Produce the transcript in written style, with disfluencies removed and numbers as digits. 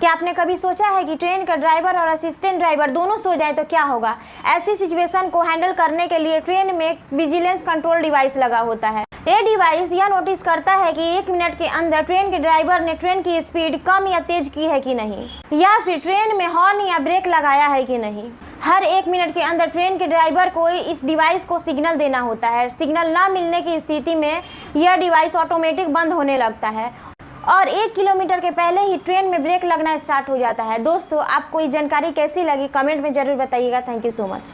क्या आपने कभी सोचा है कि ट्रेन का ड्राइवर और असिस्टेंट ड्राइवर दोनों सो जाए तो क्या होगा? ऐसी सिचुएशन को हैंडल करने के लिए ट्रेन में विजिलेंस कंट्रोल डिवाइस लगा होता है। ये डिवाइस यह नोटिस करता है कि 1 मिनट के अंदर ट्रेन के ड्राइवर ने ट्रेन की स्पीड कम या तेज की है कि नहीं, या फिर ट्रेन में हॉर्न या ब्रेक लगाया है कि नहीं। हर 1 मिनट के अंदर ट्रेन के ड्राइवर को इस डिवाइस को सिग्नल देना होता है। सिग्नल ना मिलने की स्थिति में यह डिवाइस ऑटोमेटिक बंद होने लगता है और 1 किलोमीटर के पहले ही ट्रेन में ब्रेक लगना स्टार्ट हो जाता है। दोस्तों, आपको ये जानकारी कैसी लगी कमेंट में जरूर बताइएगा। Thank you so much.